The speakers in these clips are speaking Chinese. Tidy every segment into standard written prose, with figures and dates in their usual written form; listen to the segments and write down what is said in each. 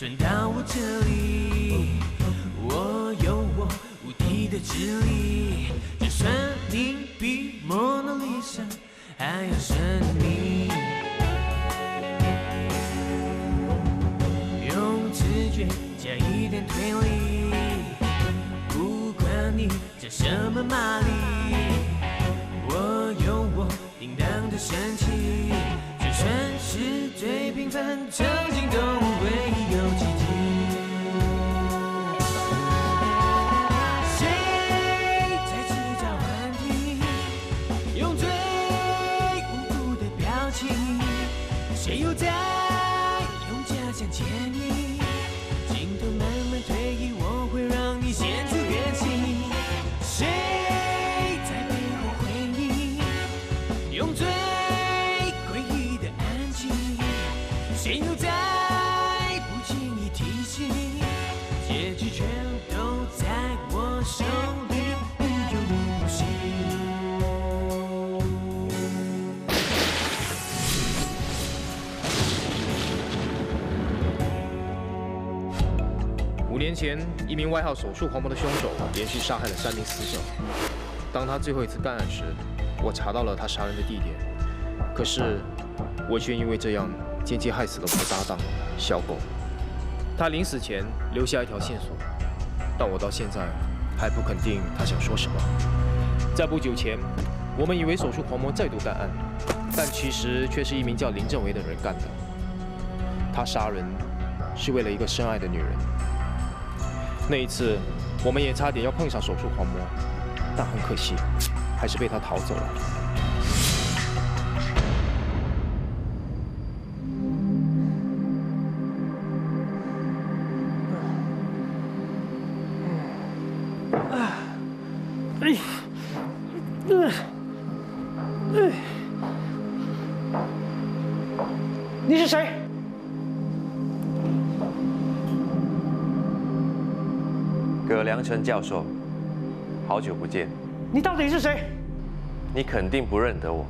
转到我这里。我有我无敌的智力，就算你比蒙娜丽莎还要神秘。用直觉加一点推理，不管你叫什么玛丽，我有我叮当的神奇，就算是最平凡，曾经都会有奇迹。谁在制造问题？用最无辜的表情，谁又在用假象牵引？镜头慢慢推移，我会让你现出原形。谁在背后回应？用最诡异的安静，谁又在不经意提醒？结局全都在我手里，无忧无心。5年前，一名外号手术狂魔的凶手连续杀害了3名死者。当他最后一次办案时，我查到了他杀人的地点。可是，我却因为这样间接害死了我的搭档小狗。他临死前留下一条线索，但我到现在还不肯定他想说什么。在不久前，我们以为手术狂魔再度干案，但其实却是一名叫林正维的人干的。他杀人是为了一个深爱的女人。那一次，我们也差点要碰上手术狂魔，但很可惜，还是被他逃走了。你是谁？葛良辰教授，好久不见。你到底是谁？你肯定不认得我，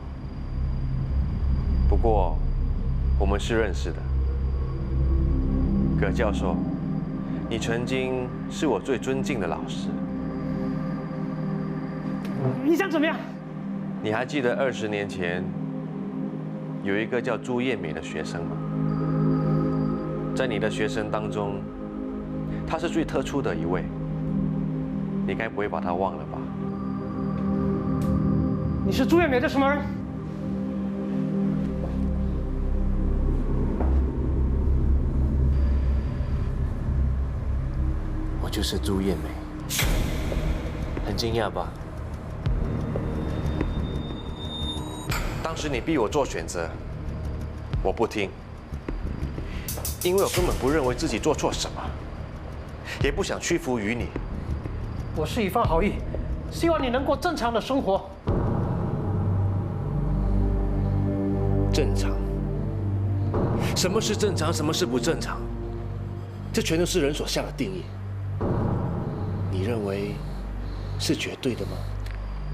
不过我们是认识的。葛教授，你曾经是我最尊敬的老师。你想怎么样？你还记得20年前有一个叫朱艳美的学生吗？在你的学生当中，她是最特殊的一位。你该不会把她忘了吧？你是朱艳美的什么人？我就是朱艳美，很惊讶吧？当时你逼我做选择，我不听，因为我根本不认为自己做错什么，也不想屈服于你。我是一番好意，希望你能过正常的生活。正常？什么是正常？什么是不正常？这全都是人所下的定义。你认为是绝对的吗？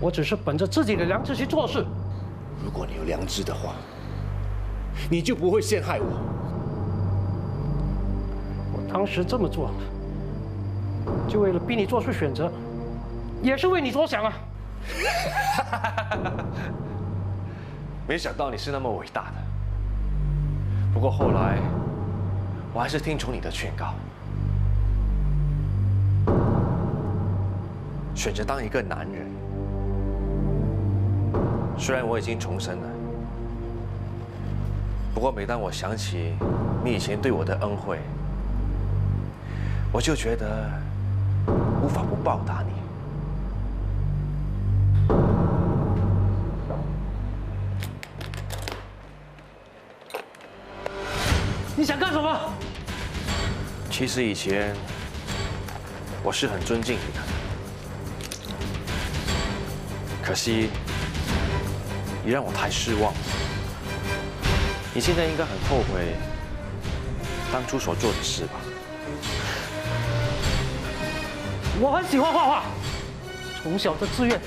我只是本着自己的良知去做事。如果你有良知的话，你就不会陷害我。我当时这么做，就为了逼你做出选择，也是为你着想啊。没想到你是那么伟大的。不过后来，我还是听从你的劝告，选择当一个男人。虽然我已经重生了，不过每当我想起你以前对我的恩惠，我就觉得无法不报答你。你想干什么？其实以前我是很尊敬你的，可惜你让我太失望。你现在应该很后悔当初所做的事吧？我很喜欢画画，从小的志愿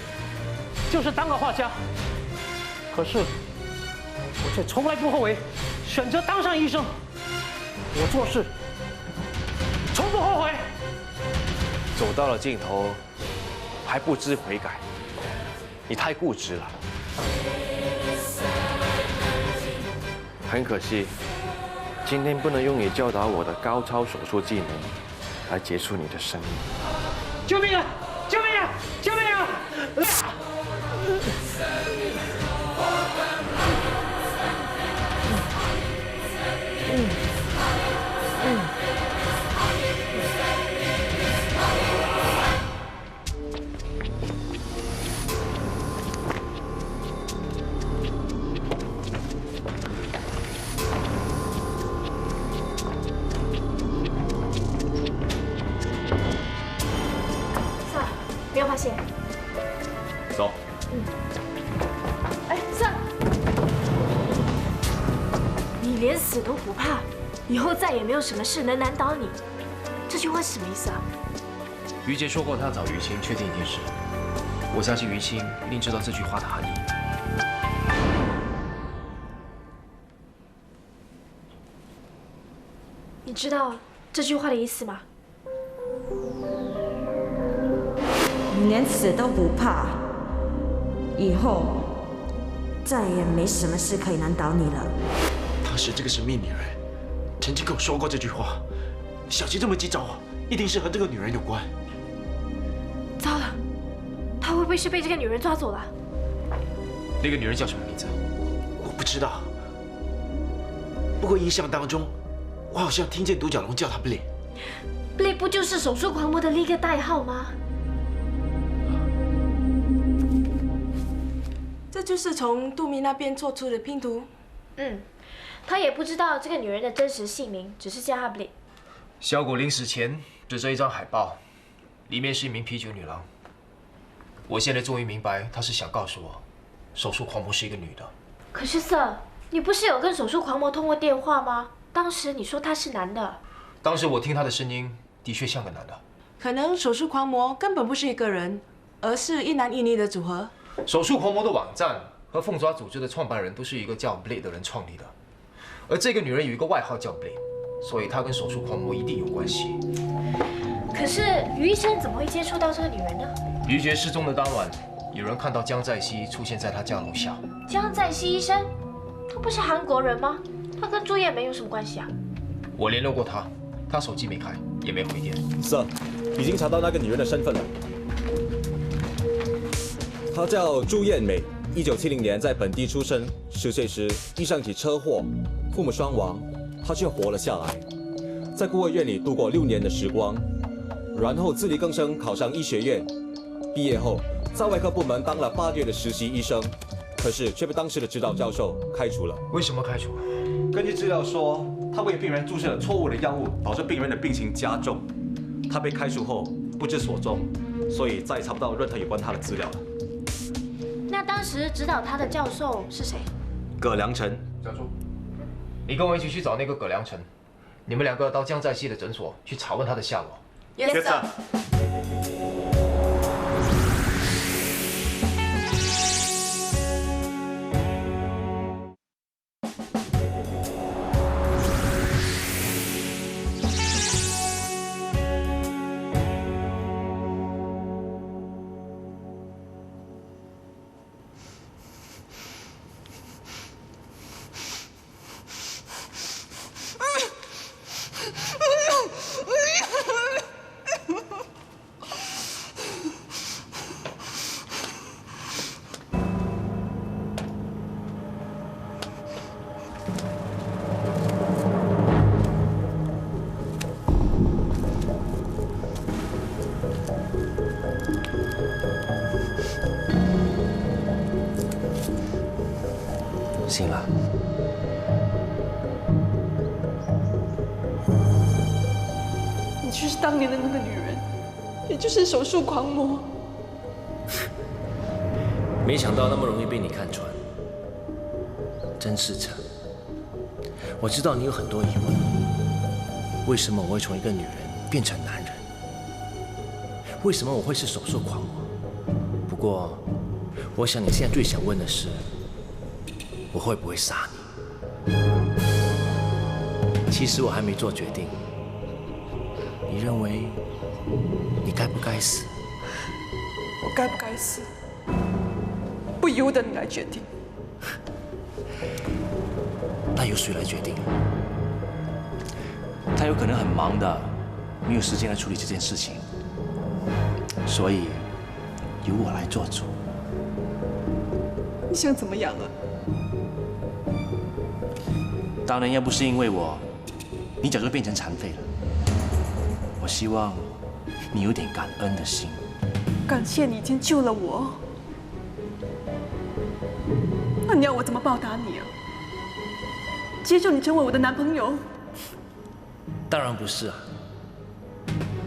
就是当个画家。可是我却从来不后悔选择当上医生。我做事后悔。走到了尽头，还不知悔改，你太固执了。很可惜，今天不能用你教导我的高超手术技能来结束你的生命。救命啊！救命啊！救命啊！算了，不要发现。走。哎，算了，你连死都不怕，以后再也没有什么事能难倒你。这句话是什么意思啊？于杰说过他找于青确定一件事，我相信于青一定知道这句话的含义。你知道这句话的意思吗？你连死都不怕，以后再也没什么事可以难倒你了。她是这个神秘女人，曾经跟我说过这句话。小琪这么急找我，一定是和这个女人有关。糟了，他会不会是被这个女人抓走了？那个女人叫什么名字？我不知道，不过印象当中，我好像听见独角龙叫她 Blade。Blade 不就是手术狂魔的另一个代号吗？这就是从杜明那边做出的拼图。他也不知道这个女人的真实姓名，只是叫她 Blade。小谷临死前指着一张海报，里面是一名啤酒女郎。我现在终于明白，她是想告诉我，手术狂魔是一个女的。可是 Sir， 你不是有跟手术狂魔通过电话吗？当时你说他是男的。当时我听他的声音，的确像个男的。可能手术狂魔根本不是一个人，而是一男一女的组合。手术狂魔的网站和凤爪组织的创办人都是一个叫 Blade 的人创立的，而这个女人有一个外号叫 Blade， 所以她跟手术狂魔一定有关系。可是于医生怎么会接触到这个女人呢？于杰失踪的当晚，有人看到江在熙出现在他家楼下。江在熙医生，他不是韩国人吗？他跟朱艳梅有什么关系啊？我联络过他，他手机没开，也没回电。Sir， 已经查到那个女人的身份了。她叫朱艳美，1970年在本地出生，10岁时遇上起车祸，父母双亡，她却活了下来，在孤儿院里度过6年的时光，然后自力更生，考上医学院，毕业后在外科部门当了8个月的实习医生，可是却被当时的指导教授开除了。为什么开除？根据资料说，他为病人注射了错误的药物，导致病人的病情加重。他被开除后不知所踪，所以再也查不到任何有关他的资料了。那当时指导他的教授是谁？葛良辰。教授，你跟我一起去找那个葛良辰，你们2个到江在熙的诊所去查问他的下落。Yes sir。醒了。你就是当年的那个女人，也就是手术狂魔。没想到那么容易被你看穿，真是扯。我知道你有很多疑问，为什么我会从一个女人变成男人？为什么我会是手术狂魔？不过，我想你现在最想问的是，我会不会杀你？其实我还没做决定，你认为你该不该死？我该不该死，不由得你来决定。那由谁来决定？他有可能很忙的，没有时间来处理这件事情，所以由我来做主。你想怎么样啊？当然，要不是因为我，你早就变成残废了。我希望你有点感恩的心。感谢你已经救了我。那你要我怎么报答你啊？接受你成为我的男朋友？当然不是啊，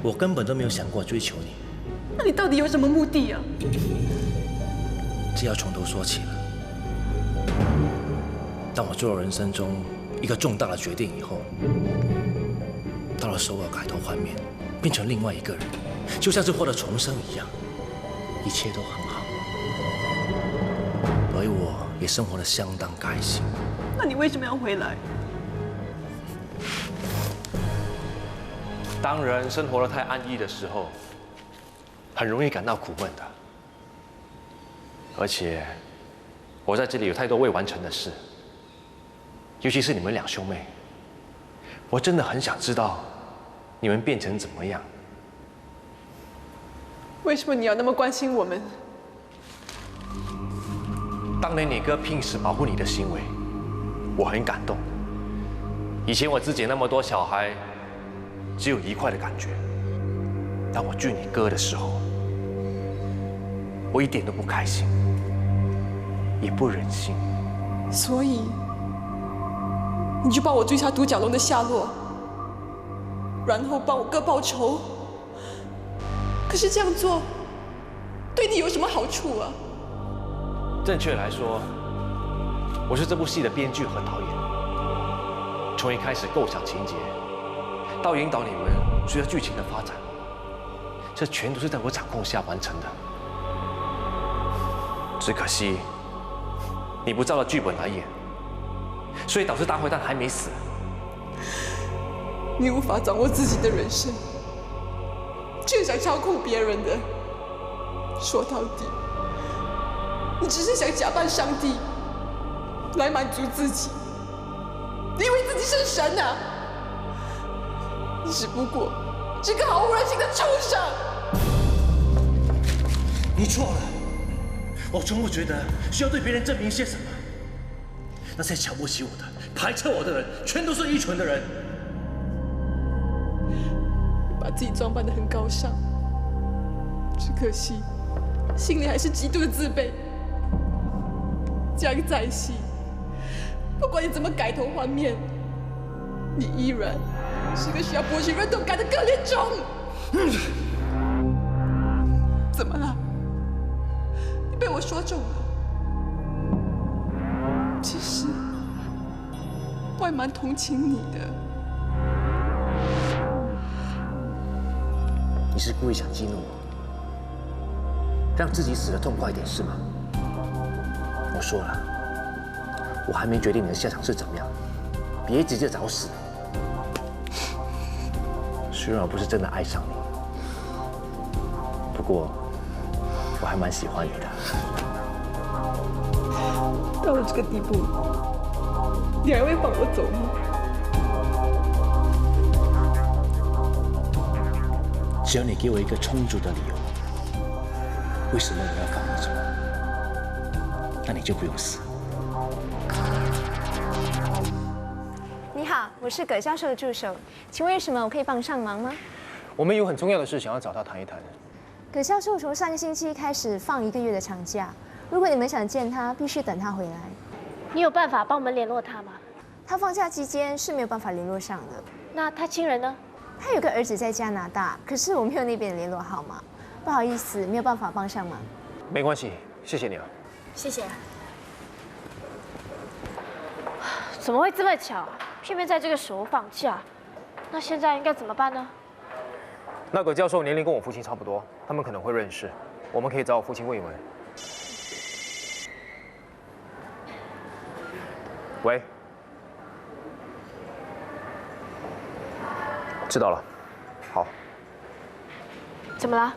我根本都没有想过追求你。那你到底有什么目的啊？这要从头说起了。当我做了人生中一个重大的决定以后，到了首尔改头换面，变成另外一个人，就像是获得重生一样，一切都很好，而我也生活得相当开心。那你为什么要回来？当人生活得太安逸的时候，很容易感到苦闷的。而且，我在这里有太多未完成的事，尤其是你们两兄妹，我真的很想知道你们变成怎么样。为什么你要那么关心我们？当年你哥拼死保护你的行为，我很感动。以前我自己那么多小孩，只有一块的感觉。当我拒你哥的时候，我一点都不开心，也不忍心。所以，你就帮我追查独角龙的下落，然后帮我哥报仇。可是这样做，对你有什么好处啊？正确来说，我是这部戏的编剧和导演。从一开始构想情节，到引导你们随着剧情的发展，这全都是在我掌控下完成的。只可惜，你不照着剧本来演，所以导致大坏蛋还没死。你无法掌握自己的人生，却想操控别人的。说到底，你只是想假扮上帝，来满足自己。你以为自己是神啊？你只不过是个毫无人性的畜生。你错了，我从不觉得需要对别人证明些什么。那些瞧不起我的、排斥我的人，全都是愚蠢的人。把自己装扮得很高尚，只可惜心里还是极度的自卑。这样在戏，不管你怎么改头换面，你依然是个需要剥取认同感的可怜种。怎么了？你被我说中了。其实我还蛮同情你的。你是故意想激怒我，让自己死得痛快一点是吗？我说了，我还没决定你的下场是怎么样，别急着找死。虽然我不是真的爱上你，不过我还蛮喜欢你的。到了这个地步，你还会放我走吗？只要你给我一个充足的理由，为什么你要放我走？那你就不用死。你好，我是葛教授的助手，请问有什么我可以帮上忙吗？我们有很重要的事想要找他谈一谈。葛教授从上个星期开始放1个月的长假，如果你们想见他，必须等他回来。你有办法帮我们联络他吗？他放假期间是没有办法联络上的。那他亲人呢？他有个儿子在加拿大，可是我没有那边的联络号码，不好意思，没有办法帮上忙。没关系，谢谢你啊。谢谢。怎么会这么巧？偏偏在这个时候放假，那现在应该怎么办呢？那个教授年龄跟我父亲差不多，他们可能会认识，我们可以找我父亲问一问。喂，知道了。好。怎么了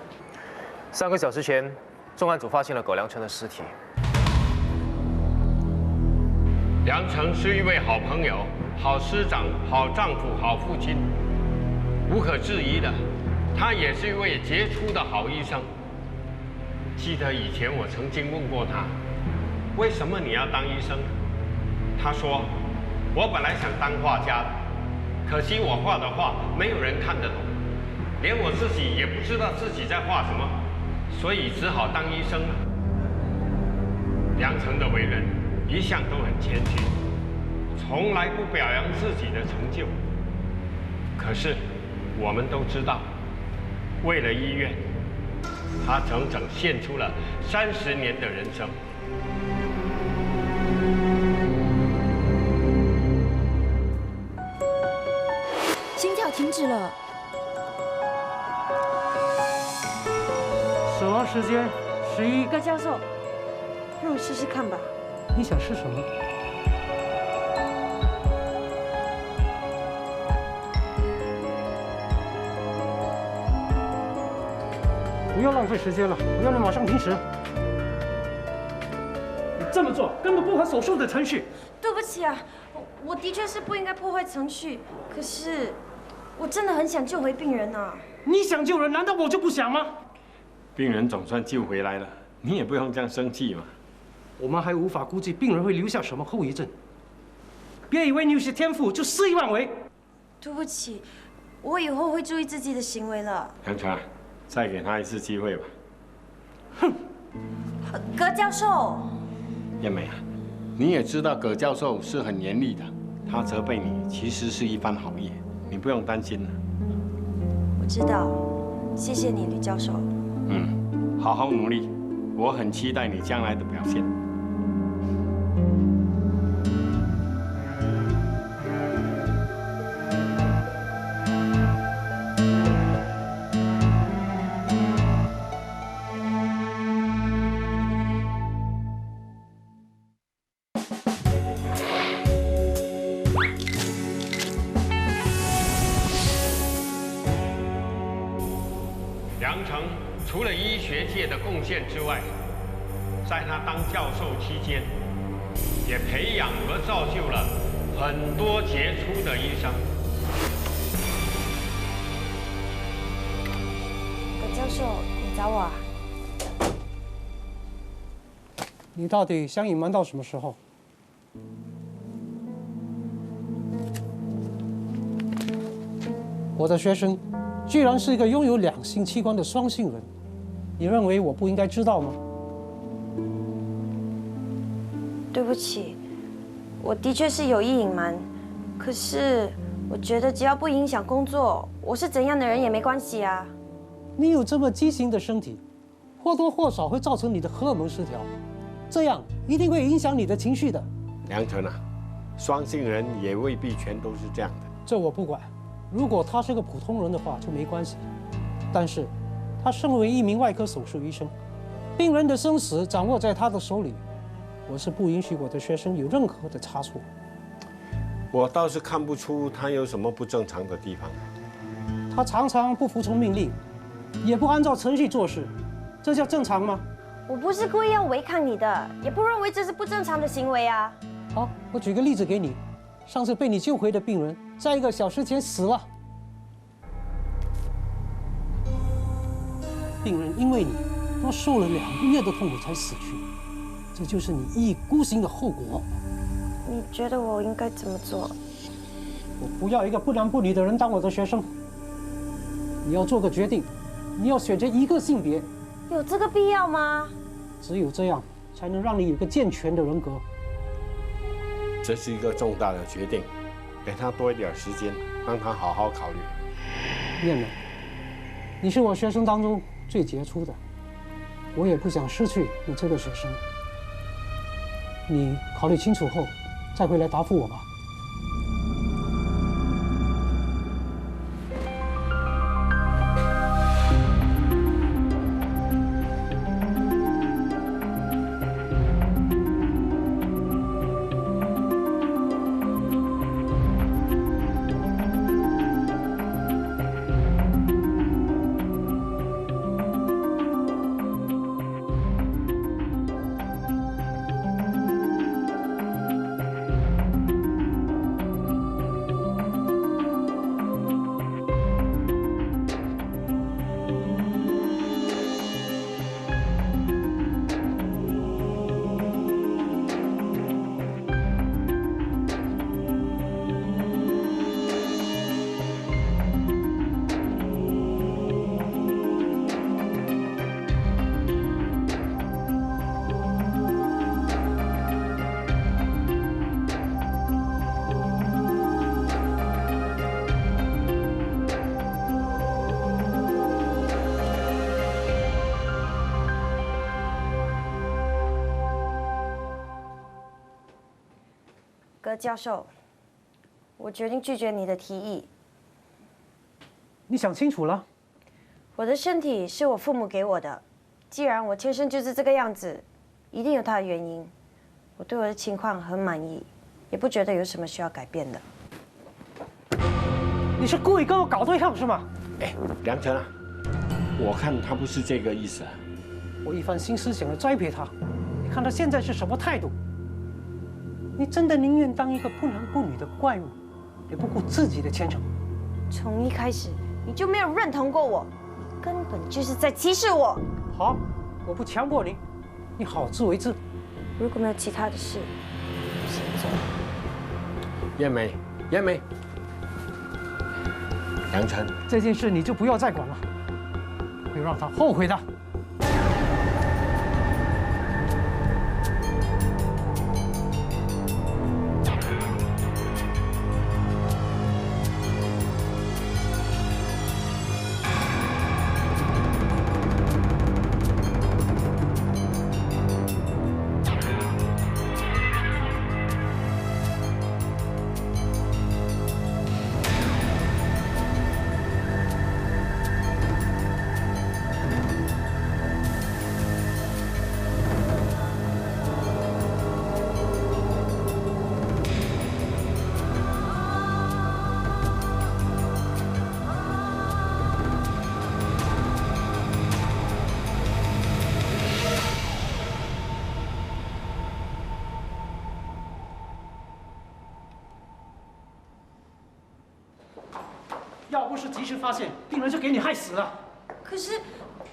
3个小时前，重案组发现了葛良辰的尸体。梁成是一位好朋友、好师长、好丈夫、好父亲，无可置疑的，他也是一位杰出的好医生。记得以前我曾经问过他，为什么你要当医生？他说，我本来想当画家的，可惜我画的画没有人看得懂，连我自己也不知道自己在画什么，所以只好当医生了。梁成的为人一向都很谦虚，从来不表扬自己的成就。可是我们都知道，为了医院，他整整献出了30年的人生。心跳停止了。死亡时间11。葛教授，让我试试看吧。你想吃什么？不要浪费时间了，我要你马上停止。你这么做根本不合手术的程序。对不起啊，我的确是不应该破坏程序，可是我真的很想救回病人啊。你想救人，难道我就不想吗？病人总算救回来了，你也不用这样生气嘛。我们还无法估计病人会留下什么后遗症。别以为你有些天赋就肆意妄为。对不起，我以后会注意自己的行为了。梁成，再给他一次机会吧。哼，葛教授。燕梅啊，你也知道葛教授是很严厉的，他责备你其实是一番好意，你不用担心了。我知道，谢谢你，吕教授。好好努力，我很期待你将来的表现。梁成除了医学界的贡献之外，在他当教授期间，也培养和造就了很多杰出的医生。葛教授，你找我啊？你到底想隐瞒到什么时候？我的学生居然是一个拥有2性器官的双性人，你认为我不应该知道吗？对不起，我的确是有意隐瞒，可是我觉得只要不影响工作，我是怎样的人也没关系啊。你有这么畸形的身体，或多或少会造成你的荷尔蒙失调，这样一定会影响你的情绪的。梁成啊，双性人也未必全都是这样的。这我不管，如果他是个普通人的话就没关系，但是他身为一名外科手术医生，病人的生死掌握在他的手里，我是不允许我的学生有任何的差错。我倒是看不出他有什么不正常的地方。他常常不服从命令，也不按照程序做事，这叫正常吗？我不是故意要违抗你的，也不认为这是不正常的行为啊。好，我举个例子给你，上次被你救回的病人，在1个小时前死了。病人因为你多受了2个月的痛苦才死去，这就是你一意孤行的后果。你觉得我应该怎么做？我不要一个不男不女的人当我的学生。你要做个决定，你要选择一个性别。有这个必要吗？只有这样，才能让你有个健全的人格。这是一个重大的决定，给他多一点时间，让他好好考虑。燕梅，你是我学生当中最杰出的，我也不想失去你这个学生。你考虑清楚后，再回来答复我吧。葛教授，我决定拒绝你的提议。你想清楚了？我的身体是我父母给我的，既然我天生就是这个样子，一定有它的原因。我对我的情况很满意，也不觉得有什么需要改变的。你是故意跟我搞对象是吗？哎，梁晨啊，我看他不是这个意思啊。我一番心思想要栽培他，你看他现在是什么态度？你真的宁愿当一个不男不女的怪物，也不顾自己的前程？从一开始你就没有认同过我，你根本就是在歧视我。好，我不强迫你，你好自为之。如果没有其他的事，我先走。燕梅，燕梅，梁晨，这件事你就不要再管了，会让他后悔的。要不是及时发现，病人就给你害死了。可是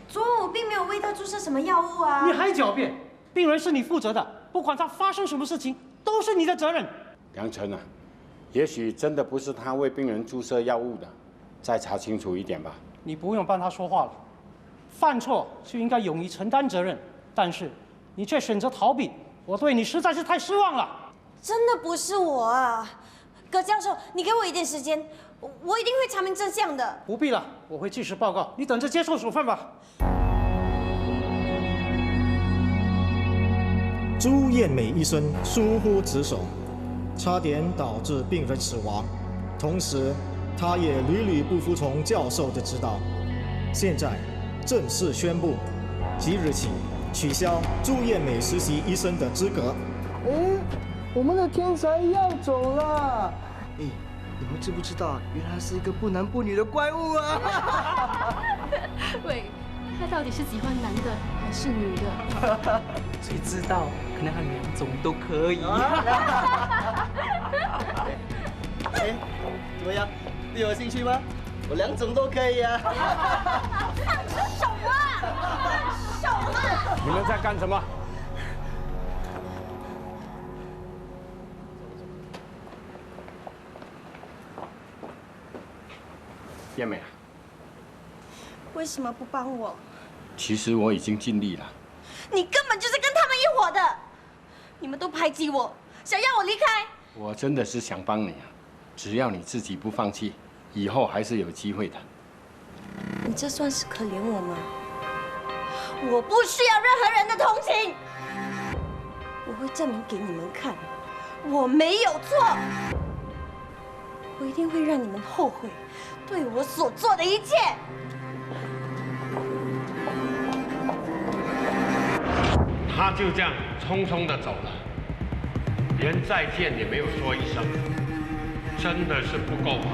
昨晚我并没有为他注射什么药物啊！你还狡辩，病人是你负责的，不管他发生什么事情，都是你的责任。梁晨啊，也许真的不是他为病人注射药物的，再查清楚一点吧。你不用帮他说话了，犯错就应该勇于承担责任，但是你却选择逃避，我对你实在是太失望了。真的不是我啊，葛教授，你给我一点时间，我一定会查明真相的。不必了，我会据实报告，你等着接受处分吧。朱艳美医生疏忽职守，差点导致病人死亡，同时他也屡屡不服从教授的指导。现在正式宣布，即日起取消朱艳美实习医生的资格。我们的天才要走了。你们知不知道，原来是一个不男不女的怪物啊！喂，他到底是喜欢男的还是女的？谁知道？可能他两种都可以。哎，怎么样？对我有兴趣吗？我两种都可以啊！手啊！手啊！你们在干什么？燕美啊，为什么不帮我？其实我已经尽力了。你根本就是跟他们一伙的，你们都排挤我，想要我离开。我真的是想帮你啊，只要你自己不放弃，以后还是有机会的。你这算是可怜我吗？我不需要任何人的同情，我会证明给你们看，我没有错，我一定会让你们后悔对我所做的一切。他就这样匆匆地走了，连再见也没有说一声，真的是不够好。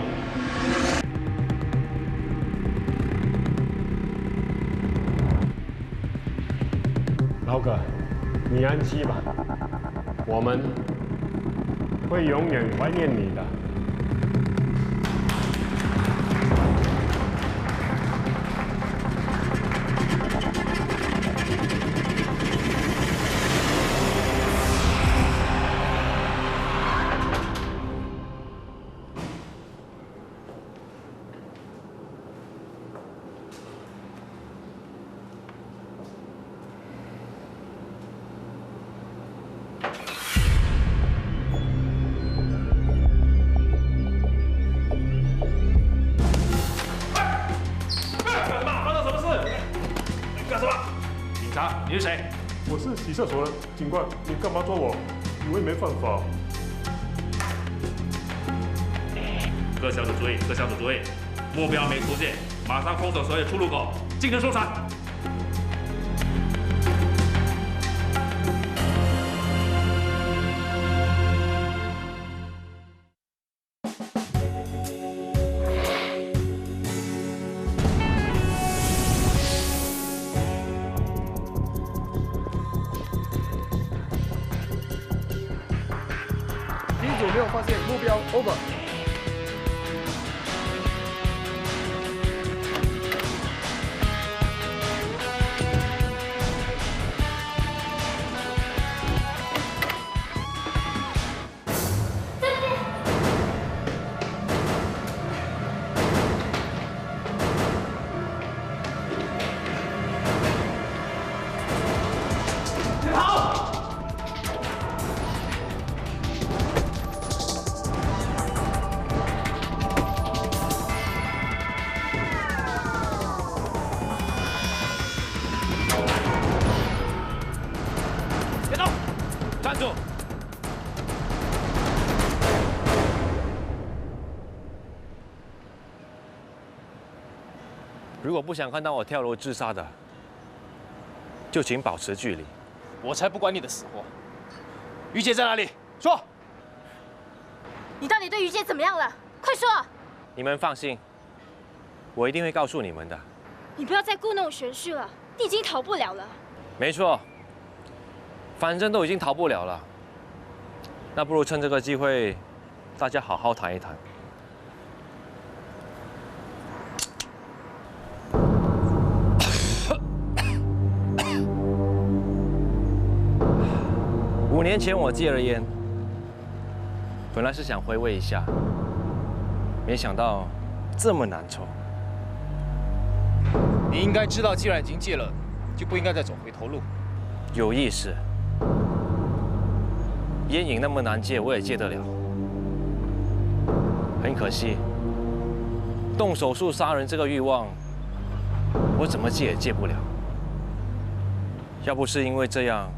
老葛，你安息吧，我们会永远怀念你的。你是谁？我是洗厕所的警官，你干嘛抓我？以为没犯法？各小组注意，各小组注意，目标没出现，马上封锁所有出入口，进行搜查。 组没有发现目标 ，over。站住！如果不想看到我跳楼自杀的，就请保持距离。我才不管你的死活。于姐在哪里？说。你到底对于姐怎么样了？快说！你们放心，我一定会告诉你们的。你不要再故弄玄虚了，你已经逃不了了。没错。 反正都已经逃不了了，那不如趁这个机会，大家好好谈一谈。5年前我戒了烟，本来是想回味一下，没想到这么难抽。你应该知道，既然已经戒了，就不应该再走回头路。有意思。 烟瘾那么难戒，我也戒得了。很可惜，动手术杀人这个欲望，我怎么戒也戒不了。要不是因为这样，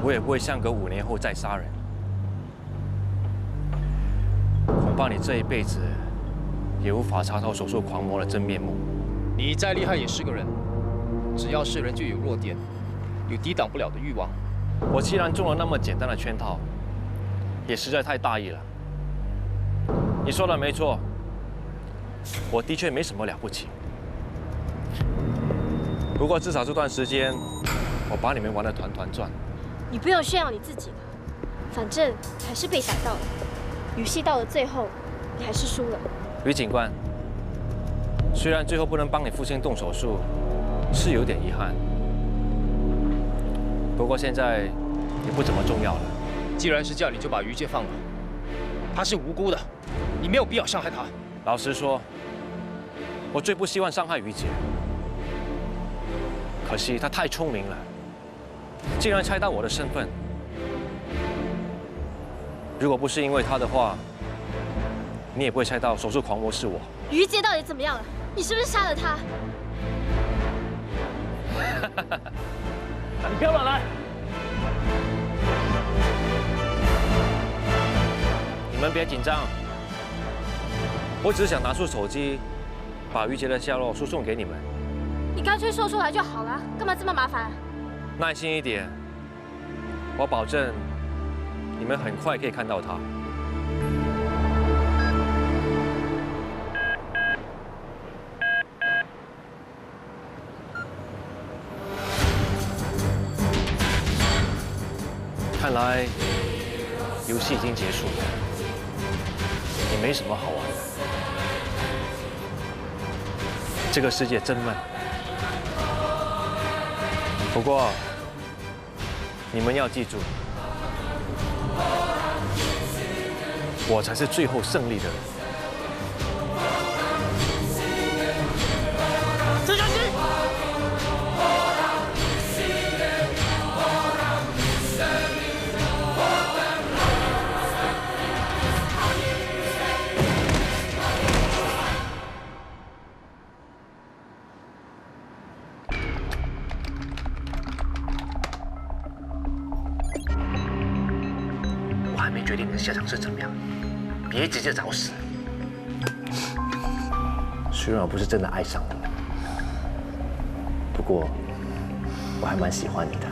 我也不会相隔5年后再杀人。恐怕你这一辈子也无法查到手术狂魔的真面目。你再厉害也是个人，只要是人就有弱点，有抵挡不了的欲望。 我既然中了那么简单的圈套，也实在太大意了。你说的没错，我的确没什么了不起。不过至少这段时间，我把你们玩得团团转。你不用炫耀你自己了，反正还是被逮到了。游戏到了最后，你还是输了。于警官，虽然最后不能帮你父亲动手术，是有点遗憾。 不过现在也不怎么重要了。既然是这样，你就把于介放了。他是无辜的，你没有必要伤害他。老实说，我最不希望伤害于姐。可惜她太聪明了，竟然猜到我的身份。如果不是因为她的话，你也不会猜到手术狂魔是我。于介到底怎么样了？你是不是杀了他？你不要乱来！你们别紧张，我只是想拿出手机，把于杰的下落输送给你们。你干脆说出来就好了，干嘛这么麻烦？耐心一点，我保证你们很快可以看到他。 看来游戏已经结束了，也没什么好玩的。这个世界真闷。不过你们要记住，我才是最后胜利的人。郑小琪。 我还没决定你的下场是怎么样，别急着找死。虽然我不是真的爱上你，不过我还蛮喜欢你的。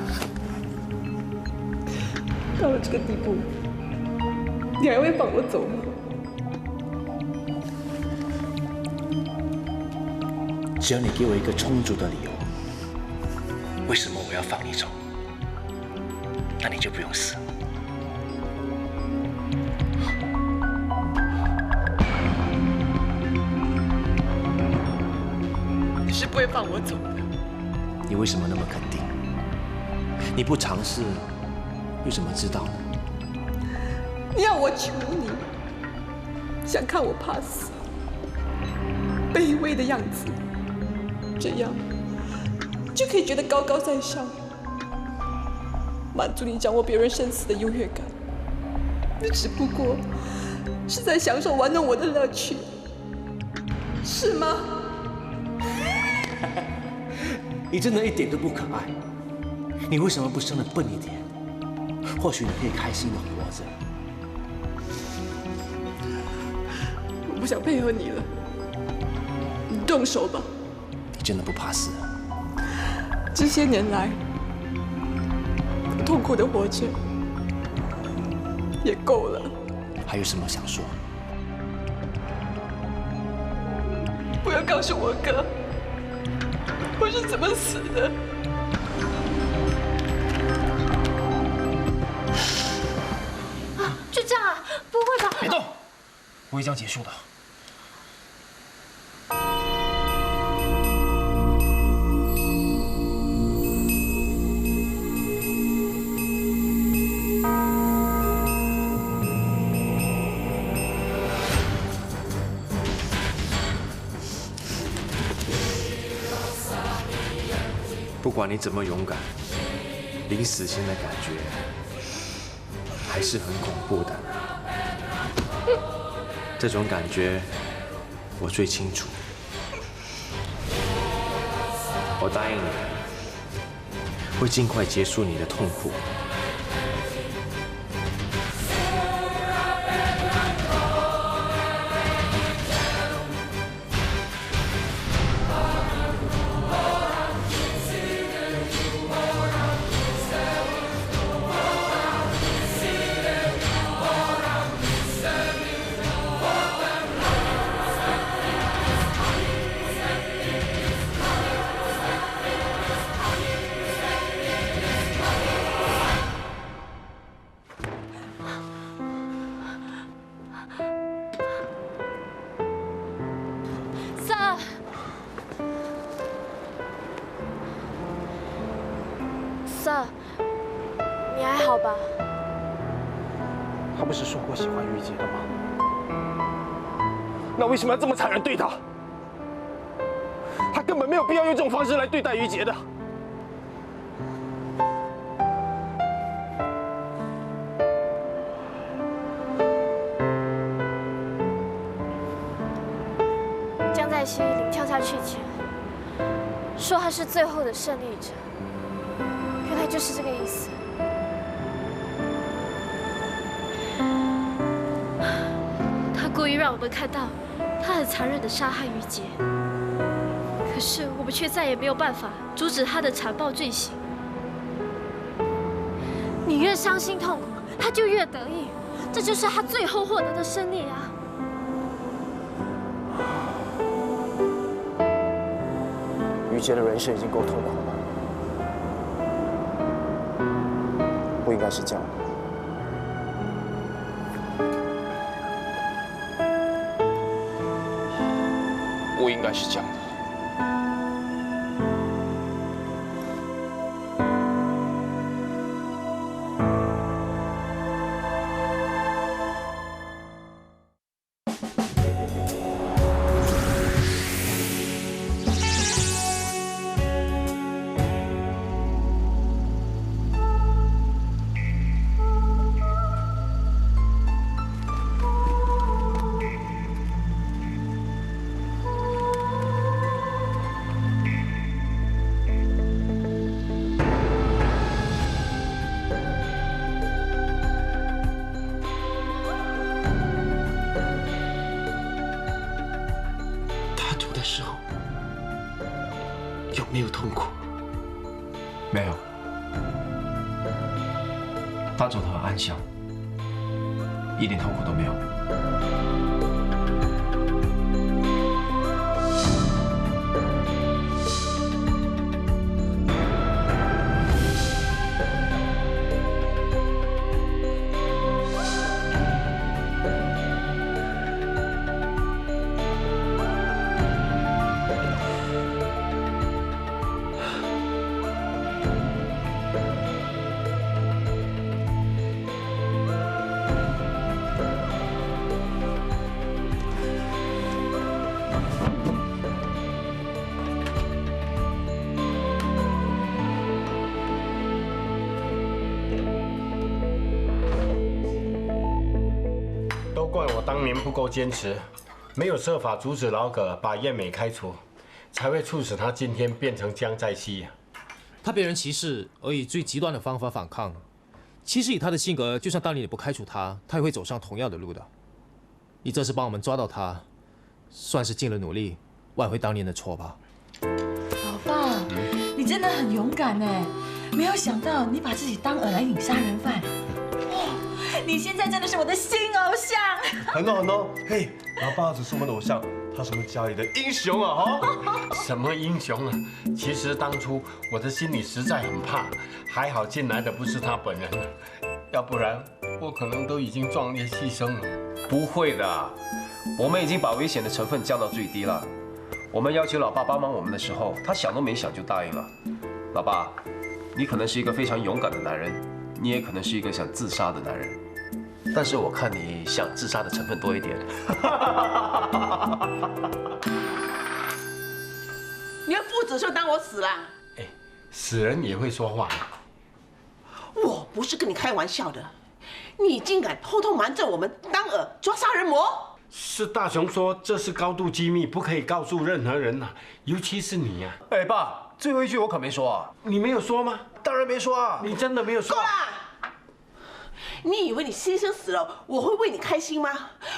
到了这个地步，你还会放我走吗？只要你给我一个充足的理由，为什么我要放你走，那你就不用死。你是不会放我走的。你为什么那么肯定？你不尝试，又怎么知道呢？你要我求你，想看我怕死、卑微的样子，这样就可以觉得高高在上，满足你掌握别人生死的优越感。你只不过是在享受玩弄我的乐趣，是吗？你真的一点都不可爱。你为什么不生得笨一点？或许你可以开心的活着。我不想配合你了，你动手吧。你真的不怕死？这些年来，痛苦的活着也够了。还有什么想说？不要告诉我哥，我是怎么死的。就这样啊？不会吧？别动，我也将结束的。不管你怎么勇敢，临死前的感觉还是很恐怖的。这种感觉我最清楚。我答应你，会尽快结束你的痛苦。Sir， 你还好吧？他不是说过喜欢玉洁的吗？那为什么要这么残忍对她？他根本没有必要用这种方式来对待玉洁的。江在熙临跳下去前说他是最后的胜利者。原来就是这个意思。他故意让我们看到他很残忍地杀害玉洁，可是我们却再也没有办法阻止他的残暴罪行。你越伤心痛苦，他就越得意，这就是他最后获得的胜利啊！玉洁的人生已经够痛苦了。不应该是这样的。不应该是这样的。除的时候，有没有痛苦？没有，他走得很安详，一点痛苦都没有。怪我当年不够坚持，没有设法阻止老葛把燕美开除，才会促使他今天变成江在熙。他被人歧视，而以最极端的方法反抗。其实以他的性格，就算当年你不开除他，他也会走上同样的路的。你这次帮我们抓到他，算是尽了努力，挽回当年的错吧。老爸，你真的很勇敢哎！没有想到你把自己当饵来引杀人犯。你现在真的是我的新偶像。很好很好，嘿，老爸只是我们的偶像，他是我们家里的英雄啊！哈，什么英雄啊？其实当初我的心里实在很怕，还好进来的不是他本人，要不然我可能都已经壮烈牺牲了。不会的，我们已经把危险的成分降到最低了。我们要求老爸帮忙我们的时候，他想都没想就答应了。老爸，你可能是一个非常勇敢的男人，你也可能是一个想自杀的男人。但是我看你想自杀的成分多一点。你要父子就当我死了？哎，死人也会说话。我不是跟你开玩笑的，你竟敢偷偷瞒着我们当饵抓杀人魔！是大雄说这是高度机密，不可以告诉任何人呐，尤其是你呀。哎，爸，最后一句我可没说啊。你没有说吗？当然没说啊。你真的没有说？够了！你以为你牺牲死了，我会为你开心吗？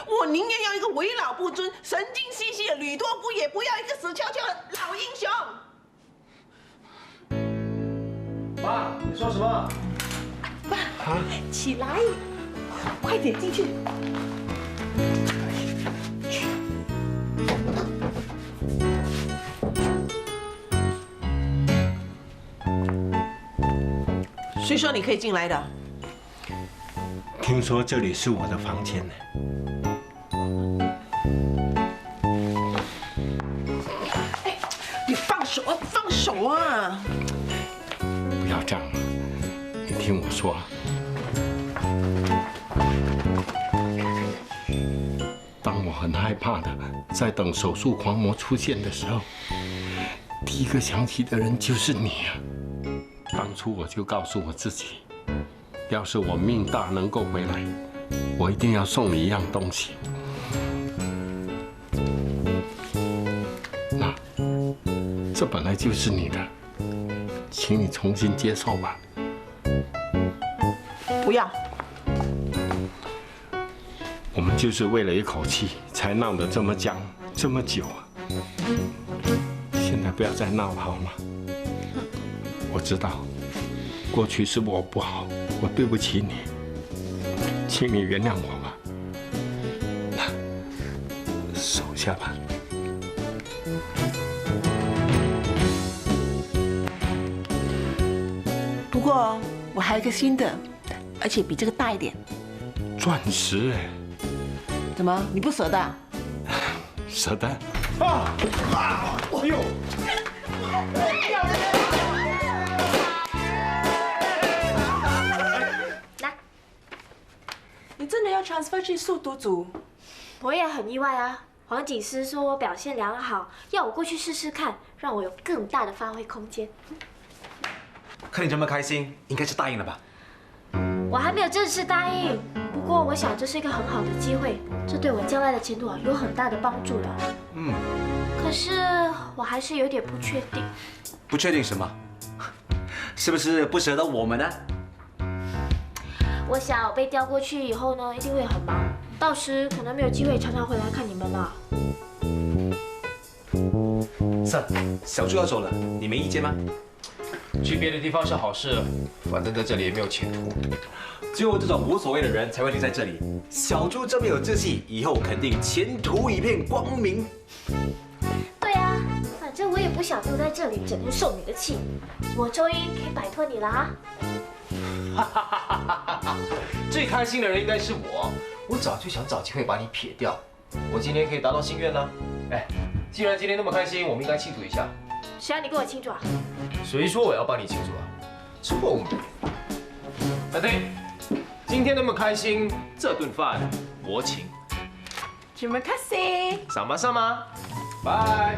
我宁愿要一个为老不尊、神经兮兮的吕多夫，也不要一个死翘翘的老英雄。爸，你说什么？爸，起来，快点进去。谁说你可以进来的？听说这里是我的房间呢。哎，你放手啊！放手啊！不要这样，你听我说。当我很害怕的在等手术狂魔出现的时候，第一个想起的人就是你啊！当初我就告诉我自己，要是我命大能够回来，我一定要送你一样东西。那这本来就是你的，请你重新接受吧。不要。我们就是为了一口气才闹得这么僵这么久啊！现在不要再闹了好吗？我知道，过去是我不好，我对不起你，请你原谅我吧。那收下吧。不过我还有一个新的，而且比这个大一点。钻石哎！怎么你不舍得？舍得。啊！哎呦！你真的要 transfer 去速读组？我也很意外啊。黄警司说我表现良好，要我过去试试看，让我有更大的发挥空间。看你这么开心，应该是答应了吧？我还没有正式答应，不过我想这是一个很好的机会，这对我将来的前途有很大的帮助的。嗯。可是我还是有点不确定。不确定什么？是不是不舍得我们呢？我想我被调过去以后呢，一定会很忙，到时可能没有机会常常回来看你们了。Sir，小猪要走了，你没意见吗？去别的地方是好事，反正在这里也没有前途。只有这种无所谓的人才会留在这里。小猪这么有志气，以后肯定前途一片光明。对啊，反正我也不想留在这里整天受你的气。我终于可以摆脱你了啊！最开心的人应该是我早就想找机会把你撇掉。我今天可以达到心愿了。哎，既然今天那么开心，我们应该庆祝一下。谁让你跟我庆祝啊？谁说我要帮你庆祝啊？臭美！啊对，今天那么开心，这顿饭我请。Terima kasih。sama，拜。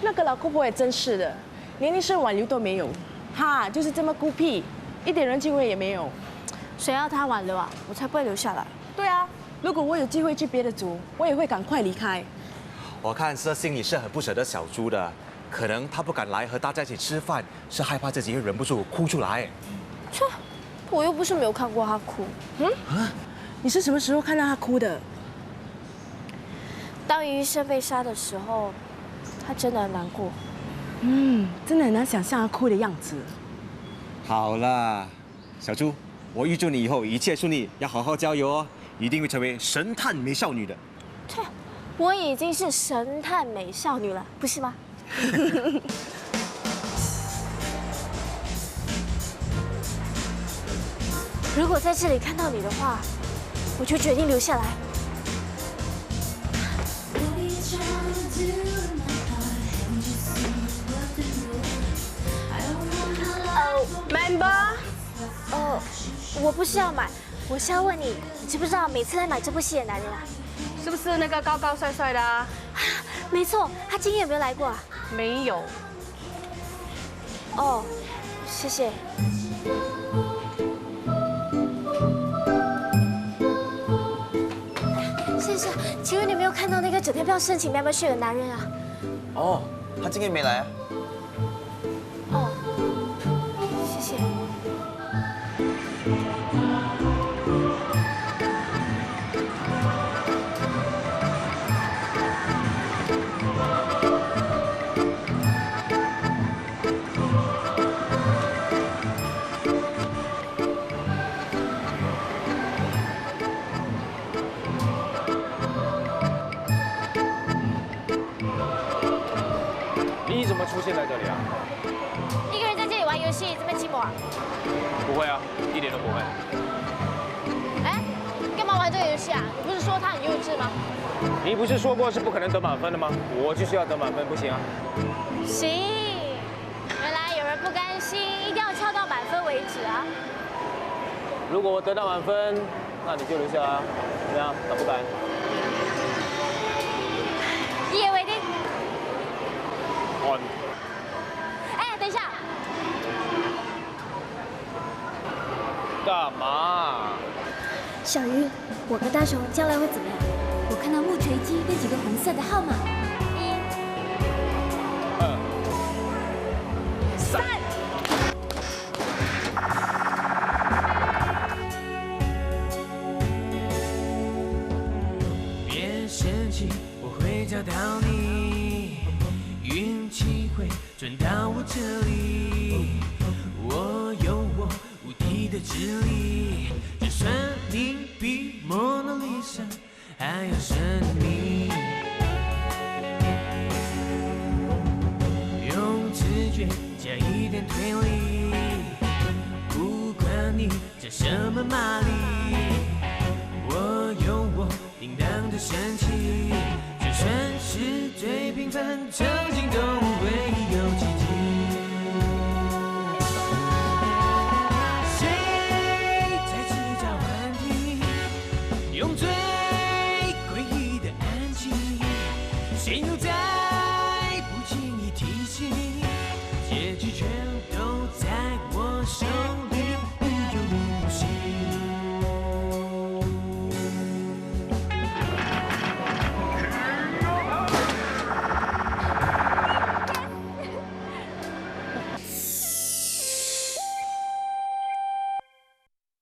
那个老姑婆也真是的，连一声挽留都没有，她就是这么孤僻，一点人情味也没有。谁要她挽留啊？我才不会留下来。对啊，如果我有机会去别的族，我也会赶快离开。我看佘心里是很不舍得小猪的，可能他不敢来和大家一起吃饭，是害怕自己会忍不住哭出来。切，我又不是没有看过他哭。你是什么时候看到他哭的？当余医生被杀的时候，他真的很难过。真的很难想象他哭的样子。好啦，小猪，我预祝你以后一切顺利，要好好加油哦，一定会成为神探美少女的。切，我已经是神探美少女了，不是吗？如果在这里看到你的话，我就决定留下来。Member， 我不是要买，我是要问你，你知不知道每次来买这部戏的男人啊？是不是那个高高帅帅的啊？没错，他今天有没有来过啊？没有。哦，谢谢。先生，请问你有没有看到那个整天不要申请 membership 的男人啊？哦，他今天没来啊。哦，谢谢。你怎么出现在这里啊？一个人在这里玩游戏，这么寂寞啊？不会啊，一点都不会。哎，干嘛玩这个游戏啊？你不是说他很幼稚吗？你不是说过是不可能得满分的吗？我就是要得满分，不行啊？行，原来有人不甘心，一定要敲到满分为止啊！如果我得到满分，那你就留下来，怎么样？敢不敢？一言为定。on。哎，等一下。干嘛？小鱼，我跟大雄将来会怎么样？我看到木锤机那几个红色的号码。1、2、3。别生气，我会找到你，运气会转到我这里。我有我无敌的智力，就算你比蒙娜丽莎还要神秘。用直觉加一点推理，不管你叫什么玛丽，我有我叮当的神奇，就算是最平凡超级